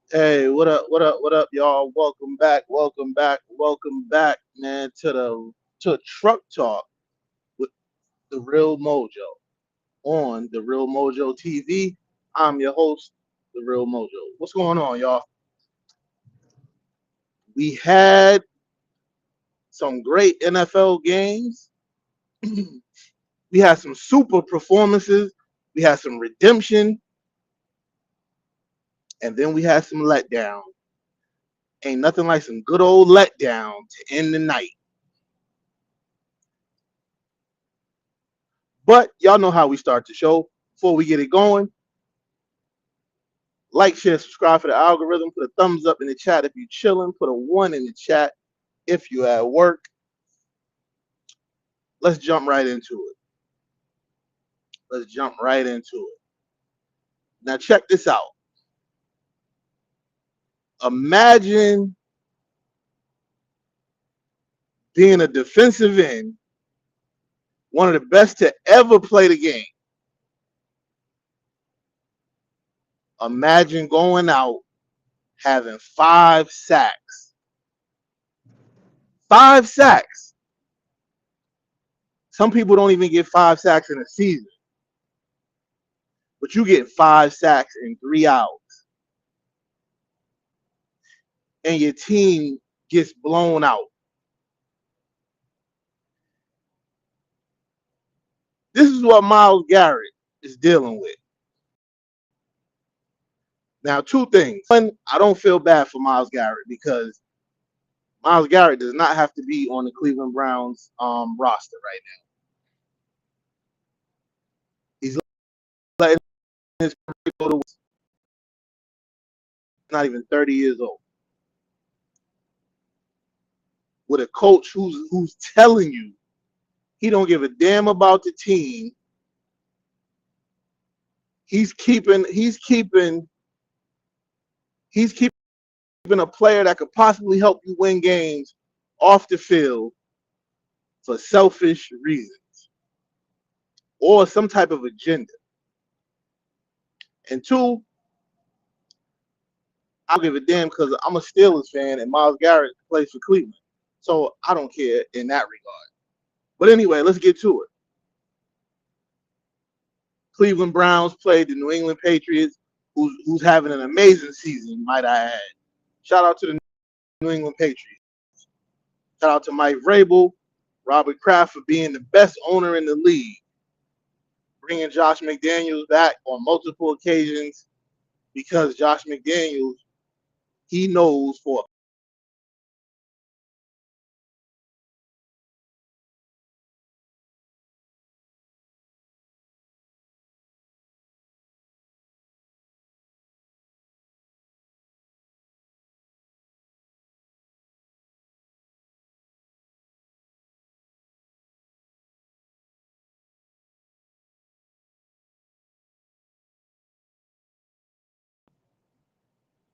Hey, what up? What up? What up, y'all? Welcome back. Welcome back. Welcome back, man, to Truck Talk with the Real Mojo on the Real Mojo TV. I'm your host, the Real Mojo. What's going on, y'all? We had some great NFL games. We had some super performances. We had some redemption, and then we had some letdown. Ain't nothing like some good old letdown to end the night. But y'all know how we start the show. Before we get it going, like, share, subscribe for the algorithm. Put a thumbs up in the chat if you're chilling. Put a one in the chat if you're at work. Let's jump right into it. Let's jump right into it. Now, check this out. Imagine being a defensive end, one of the best to ever play the game. Imagine going out having 5 sacks. 5 sacks. Some people don't even get 5 sacks in a season, but you get 5 sacks in 3 hours, and your team gets blown out. This is what Myles Garrett is dealing with. Now, two things. One, I don't feel bad for Myles Garrett because Myles Garrett does not have to be on the Cleveland Browns roster right now. He's letting his career go to waste. Not even 30 years old. With a coach who's telling you he don't give a damn about the team. He's keeping a player that could possibly help you win games off the field for selfish reasons or some type of agenda. And two, I don't give a damn because I'm a Steelers fan and Myles Garrett plays for Cleveland. So I don't care in that regard. But anyway, let's get to it. Cleveland Browns played the New England Patriots, who's having an amazing season, might I add. Shout out to the New England Patriots. Shout out to Mike Vrabel, Robert Kraft for being the best owner in the league, bringing Josh McDaniels back on multiple occasions because Josh McDaniels, he knows for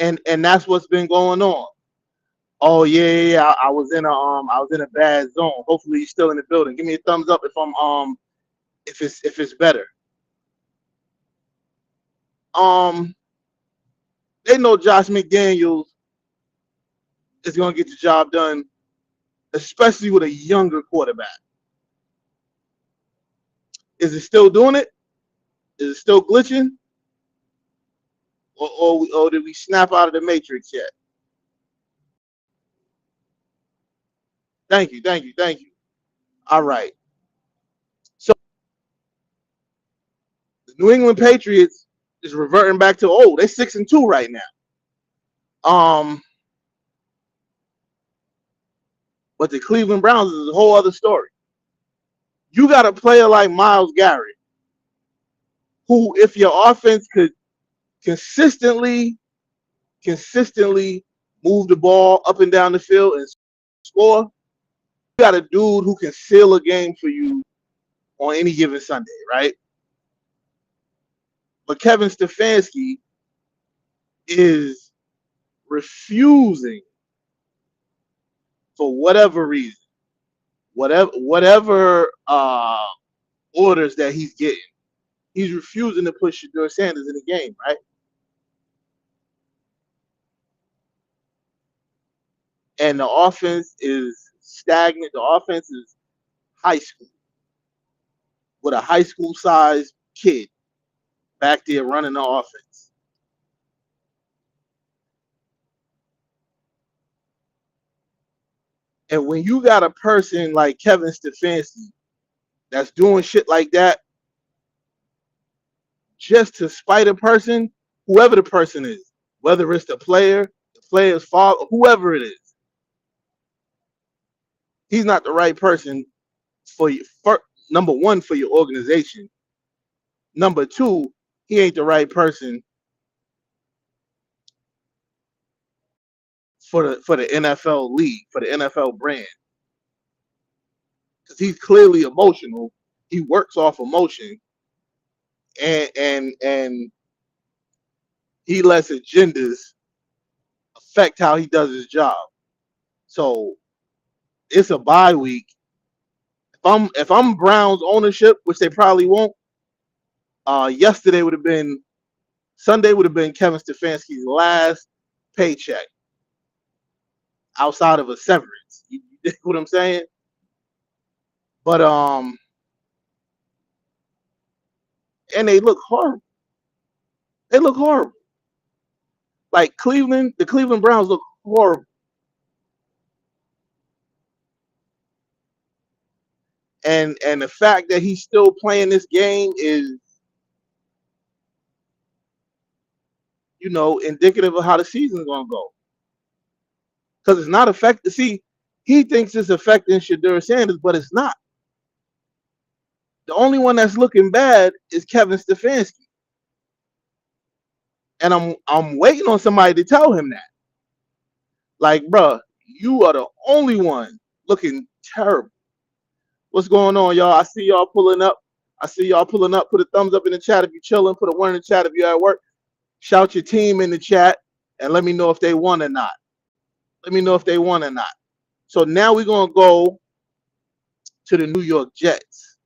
and that's what's been going on. Oh yeah. I was in a bad zone. Hopefully you're still in the building. Give me a thumbs up if I'm if it's better. Um they know Josh McDaniels is gonna get the job done, especially with a younger quarterback. Is it still doing it? Is it still glitching? Or did we snap out of the matrix yet? Thank you, thank you, thank you. All right. So the New England Patriots is reverting back to they're 6-2 right now. Um, but the Cleveland Browns is a whole other story. You got a player like Myles Garrett, who, if your offense could consistently, consistently move the ball up and down the field and score, you got a dude who can seal a game for you on any given Sunday, right? But Kevin Stefanski is refusing for whatever reason, whatever orders that he's getting, he's refusing to put Shedeur Sanders in the game, right? and the offense is stagnant. The offense is high school with a high school sized kid back there running the offense. And when you got a person like Kevin Stefanski that's doing shit like that just to spite a person, whoever the person is, whether it's the player's father, whoever it is, he's not the right person for you. Number one, for your organization. Number two, he ain't the right person for the NFL league, for the NFL brand, because he's clearly emotional. He works off emotion, and he lets agendas affect how he does his job. So it's a bye week. If I'm Browns ownership, which they probably won't, Sunday would have been Kevin Stefanski's last paycheck outside of a severance. You get what I'm saying? But and they look horrible. They look horrible. Like the Cleveland Browns look horrible. And the fact that he's still playing this game is, indicative of how the season's gonna go. Because it's not affecting. See, he thinks it's affecting Shedeur Sanders, but it's not. The only one that's looking bad is Kevin Stefanski. And I'm waiting on somebody to tell him that. Like, bruh, you are the only one looking terrible. What's going on, y'all? I see y'all pulling up. Put a thumbs up in the chat if you're chilling. Put a one in the chat if you're at work. Shout your team in the chat and let me know if they won or not. So now we're going to go to the New York Jets.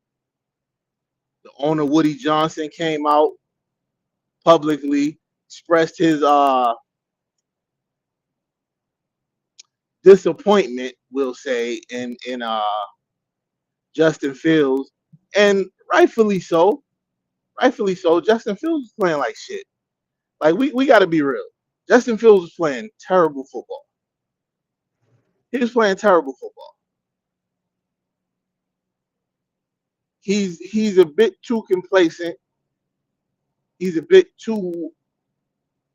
The owner, Woody Johnson, came out publicly, expressed his disappointment, we'll say, in Justin Fields, and rightfully so. Justin Fields is playing like shit. Like, we got to be real. Justin Fields was playing terrible football. He was playing terrible football. He's a bit too complacent. He's a bit too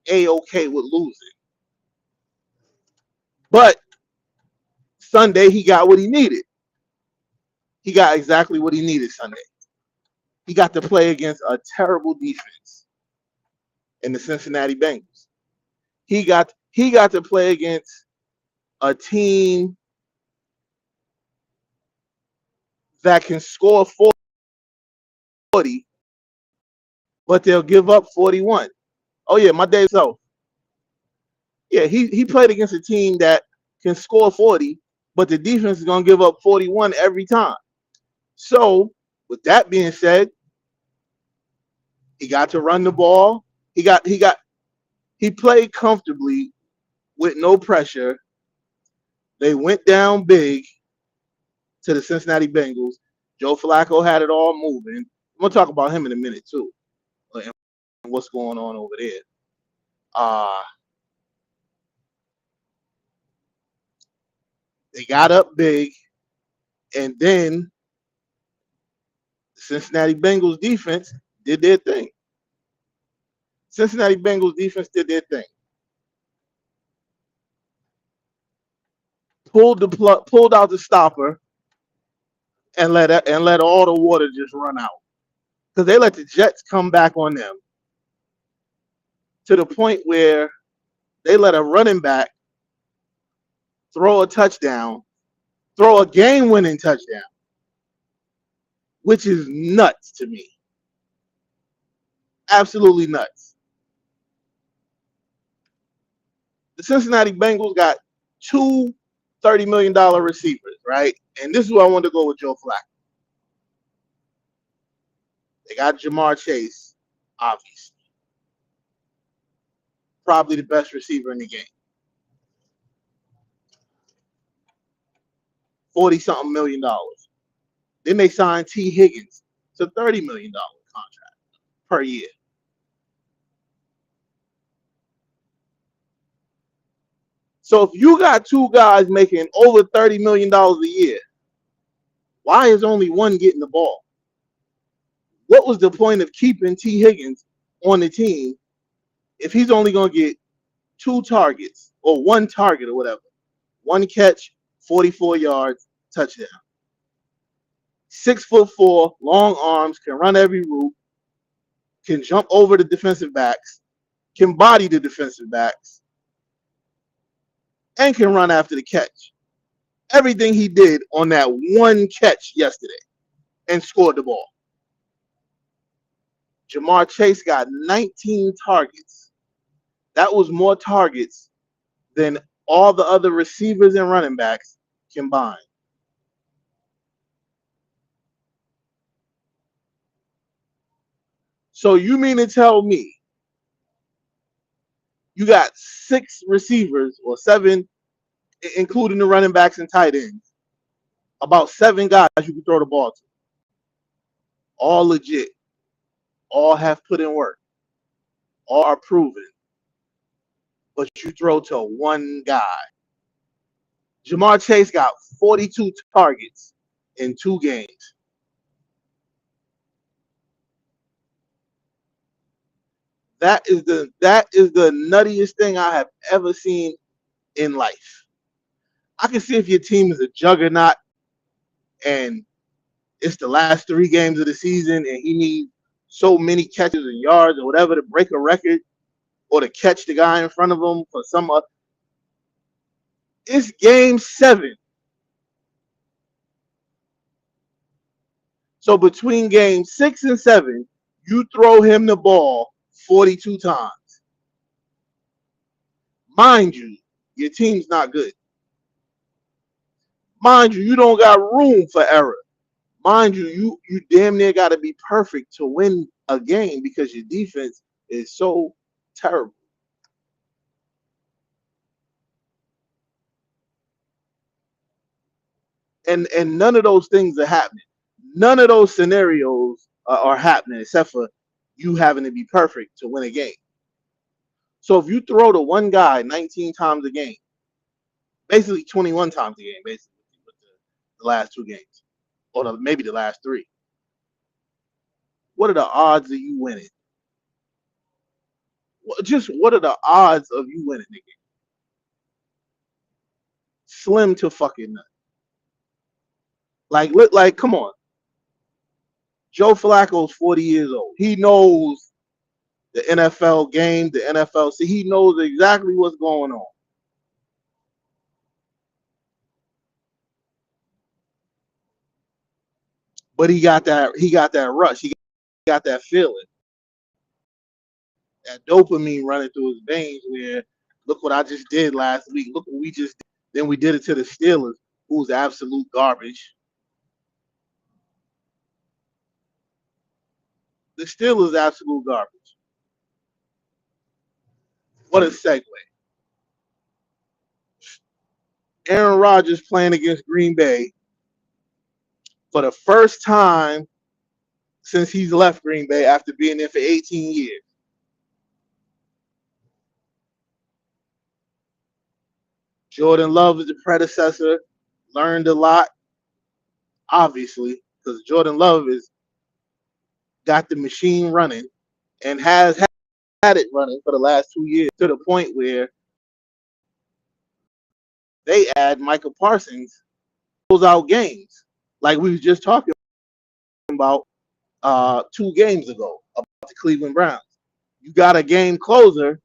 A-okay with losing. But Sunday, he got what he needed. He got exactly what he needed Sunday. He got to play against a terrible defense in the Cincinnati Bengals. He got to play against a team that can score 40, but they'll give up 41. Oh yeah, my day self. Yeah, he played against a team that can score 40, but the defense is gonna give up 41 every time. So, with that being said, he got to run the ball. He played comfortably with no pressure. They went down big to the Cincinnati Bengals. Joe Flacco had it all moving. I'm gonna talk about him in a minute too, and what's going on over there. They got up big, and then the Cincinnati Bengals defense did their thing. Pulled out the stopper, and let all the water just run out. Because they let the Jets come back on them to the point where they let a running back throw a touchdown, throw a game-winning touchdown, which is nuts to me. Absolutely nuts. The Cincinnati Bengals got two $30 million receivers, right? And this is where I wanted to go with Joe Flacco. They got Jamar Chase, obviously. Probably the best receiver in the game. $40-something million. Then they signed T. Higgins to $30 million contract per year. So if you got two guys making over $30 million a year, why is only one getting the ball? What was the point of keeping T. Higgins on the team if he's only going to get 2 targets or 1 target or whatever? 1 catch, 44 yards, touchdown. 6'4", long arms, can run every route, can jump over the defensive backs, can body the defensive backs, and can run after the catch. Everything he did on that 1 catch yesterday and scored the ball. Jamar Chase got 19 targets. That was more targets than all the other receivers and running backs combined. So you mean to tell me you got 6 receivers or 7, including the running backs and tight ends, about 7 guys you can throw the ball to, all legit, all have put in work, all are proven, but you throw to 1 guy. Jamar Chase got 42 targets in 2 games. That is the nuttiest thing I have ever seen in life. I can see if your team is a juggernaut and it's the last 3 games of the season and he needs so many catches and yards or whatever to break a record or to catch the guy in front of him for some other. It's game 7. So between game 6 and 7, you throw him the ball 42 times. Mind you, your team's not good. Mind you, you don't got room for error. Mind you, you damn near got to be perfect to win a game because your defense is so terrible. And none of those things are happening. None of those scenarios are happening except for you having to be perfect to win a game. So if you throw to 1 guy 19 times a game, basically 21 times a game, basically with the last 2 games, or maybe the last 3, what are the odds of you winning? Just what are the odds of you winning the game? Slim to fucking none. Like, come on. Joe Flacco's 40 years old. He knows the NFL game, the NFL. See, he knows exactly what's going on. But he got that rush. He got that feeling. That dopamine running through his veins where, look what I just did last week. Look what we just did. Then we did it to the Steelers, who's absolute garbage. The Steelers absolute garbage. What a segue. Aaron Rodgers playing against Green Bay for the first time since he's left Green Bay after being there for 18 years. Jordan Love is the predecessor, learned a lot, obviously, because Jordan Love is got the machine running and has had it running for the last 2 years to the point where they add Michael Parsons close out games, like we was just talking about 2 games ago about the Cleveland Browns. You got a game closer,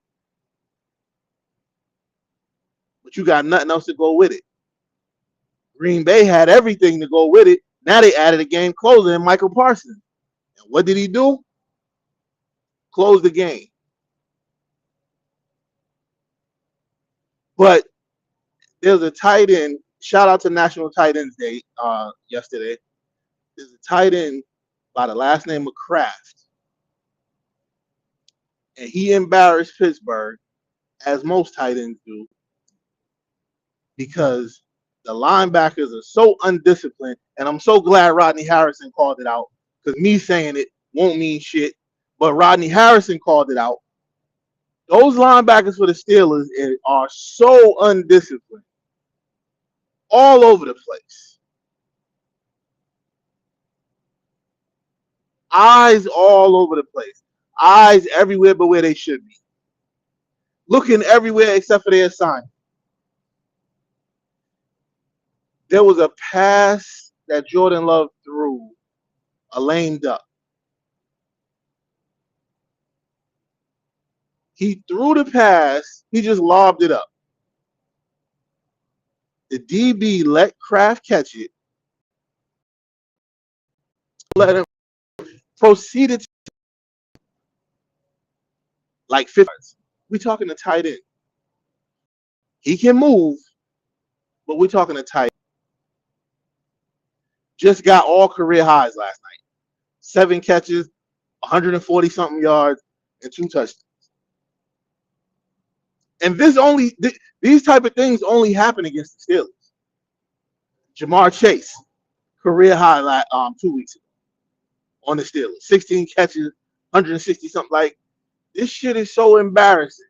but you got nothing else to go with it. Green Bay had everything to go with it. Now they added a game closer in Michael Parsons. And what did he do? Close the game. But there's a tight end. Shout out to National Tight Ends Day yesterday. There's a tight end by the last name of Kraft. And he embarrassed Pittsburgh, as most tight ends do, because The linebackers are so undisciplined, and I'm so glad Rodney Harrison called it out because me saying it won't mean shit. But Rodney Harrison called it out. Those linebackers for the Steelers are so undisciplined, all over the place. Eyes all over the place. Eyes everywhere but where they should be. Looking everywhere except for their assignment. There was a pass that Jordan Love threw, a lame duck. He threw the pass. He just lobbed it up. The DB let Kraft catch it. Let him proceeded to like 50 yards. We talking to tight end. He can move, but we're talking to tight end. Just got all career highs last night. 7 catches, 140 something yards, and 2 touchdowns. And these type of things only happen against the Steelers. Jamar Chase, career high 2 weeks ago on the Steelers. 16 catches, 160 something. Like, this shit is so embarrassing.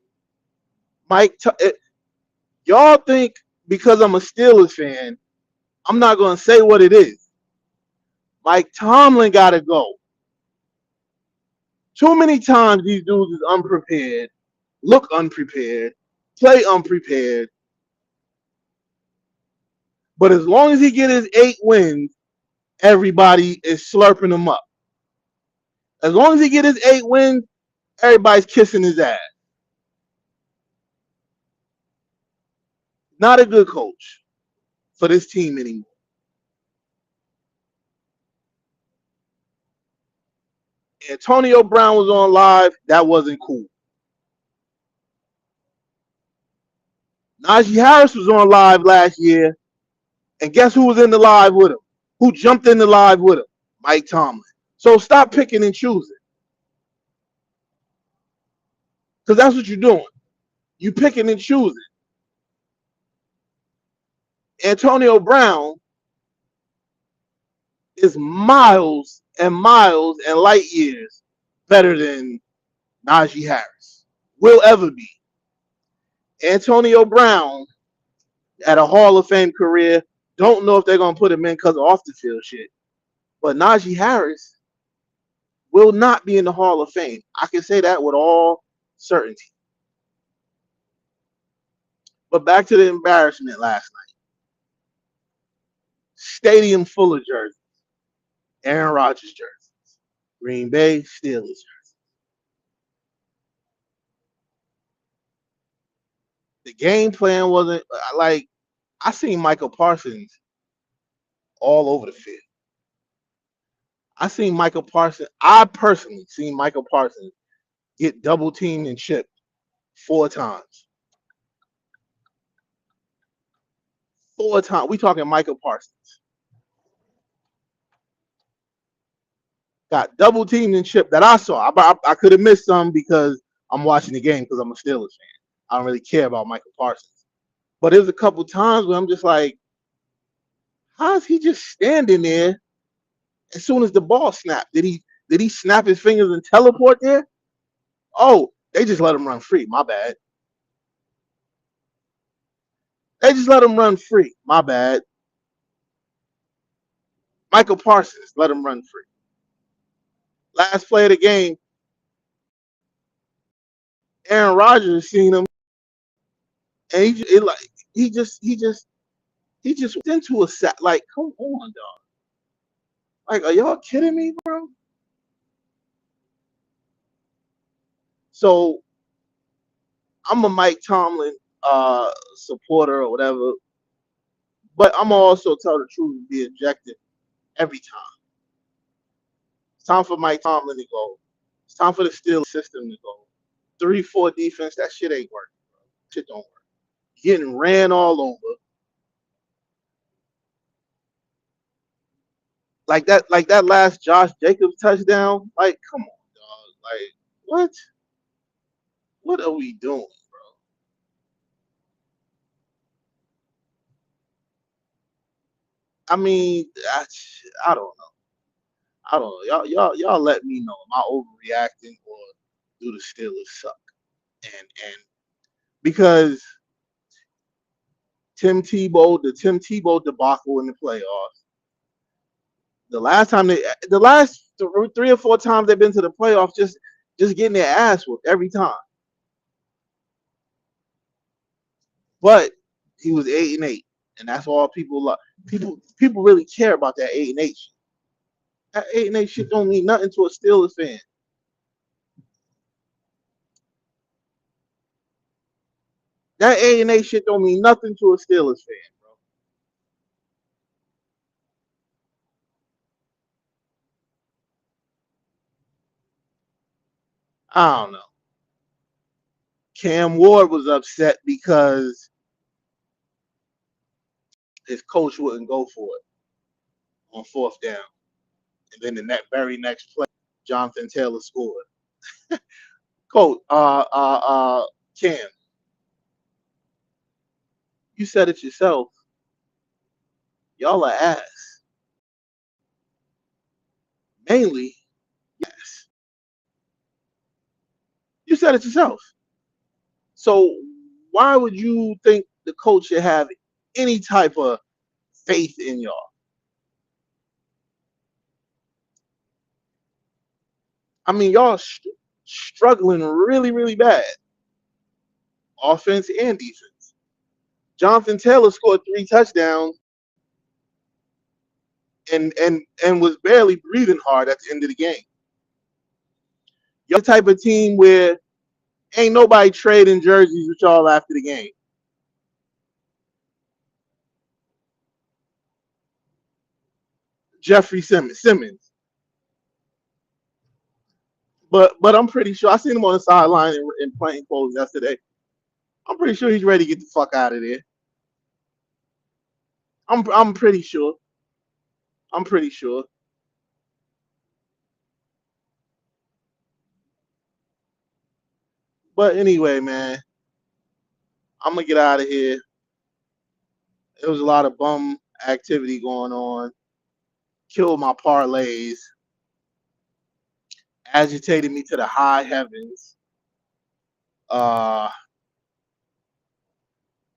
Y'all think because I'm a Steelers fan, I'm not going to say what it is. Mike Tomlin got to go. Too many times these dudes is unprepared, look unprepared, play unprepared. But as long as he get his 8 wins, everybody is slurping him up. As long as he get his 8 wins, everybody's kissing his ass. Not a good coach for this team anymore. Antonio Brown was on live. That wasn't cool. Najee Harris was on live last year. And guess who was in the live with him? Who jumped in the live with him? Mike Tomlin. So stop picking and choosing. Because that's what you're doing. You picking and choosing. Antonio Brown is miles and miles and light years better than Najee Harris. Will ever be. Antonio Brown had a Hall of Fame career. Don't know if they're going to put him in because of off the field shit. But Najee Harris will not be in the Hall of Fame. I can say that with all certainty. But back to the embarrassment last night. Stadium full of jerseys. Aaron Rodgers jerseys. Green Bay Steelers jerseys. The game plan wasn't like, I seen Michael Parsons all over the field. I personally seen Michael Parsons get double teamed and chipped 4 times. 4 times. We talking Michael Parsons. Got double teamed and chipped that I saw. I could have missed some because I'm watching the game because I'm a Steelers fan. I don't really care about Michael Parsons. But there's a couple times where I'm just like, how is he just standing there as soon as the ball snapped? Did he snap his fingers and teleport there? Oh, they just let him run free. My bad. They just let him run free. My bad. Michael Parsons let him run free. Last play of the game, Aaron Rodgers seen him, and he just went into a sack. Like, come on, dog. Like, are y'all kidding me, bro? So I'm a Mike Tomlin supporter or whatever, but I'm also tell the truth and be objective every time. It's time for Mike Tomlin to go. It's time for the Steelers system to go. 3-4 defense, that shit ain't working, bro. Shit don't work. Getting ran all over. Like that last Josh Jacobs touchdown. Like, come on, dog. Like, what? What are we doing, bro? I mean, I don't know. I don't know. Y'all let me know. Am I overreacting or do the Steelers suck? And because the Tim Tebow debacle in the playoffs. The last 3 or 4 times they've been to the playoffs, just getting their ass whooped every time. But he was 8-8, and that's all people love. People really care about that 8-8 shit. That 8-8 shit don't mean nothing to a Steelers fan. That 8-8 shit don't mean nothing to a Steelers fan, bro. I don't know. Cam Ward was upset because his coach wouldn't go for it on 4th down. And then the very next play, Jonathan Taylor scored. Coach, Cam, you said it yourself. Y'all are ass. Mainly, yes. You said it yourself. So why would you think the coach should have any type of faith in y'all? I mean, y'all struggling really, really bad, offense and defense. Jonathan Taylor scored 3 touchdowns and was barely breathing hard at the end of the game. Y'all the type of team where ain't nobody trading jerseys with y'all after the game. Jeffrey Simmons. But I'm pretty sure I seen him on the sideline in plain clothes yesterday. I'm pretty sure he's ready to get the fuck out of there. I'm pretty sure. I'm pretty sure. But anyway, man, I'm gonna get out of here. There was a lot of bum activity going on. Killed my parlays. Agitated me to the high heavens. Uh,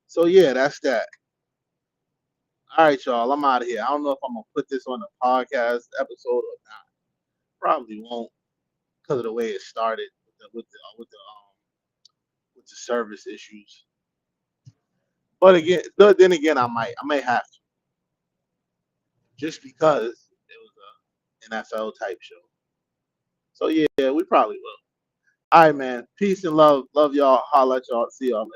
so yeah, that's that. All right, y'all. I'm out of here. I don't know if I'm gonna put this on the podcast episode or not. Probably won't because of the way it started with the service issues. But again, then again, I may have to just because it was a NFL type show. So yeah, we probably will. All right, man. Peace and love. Love y'all. Holla at y'all. See y'all later.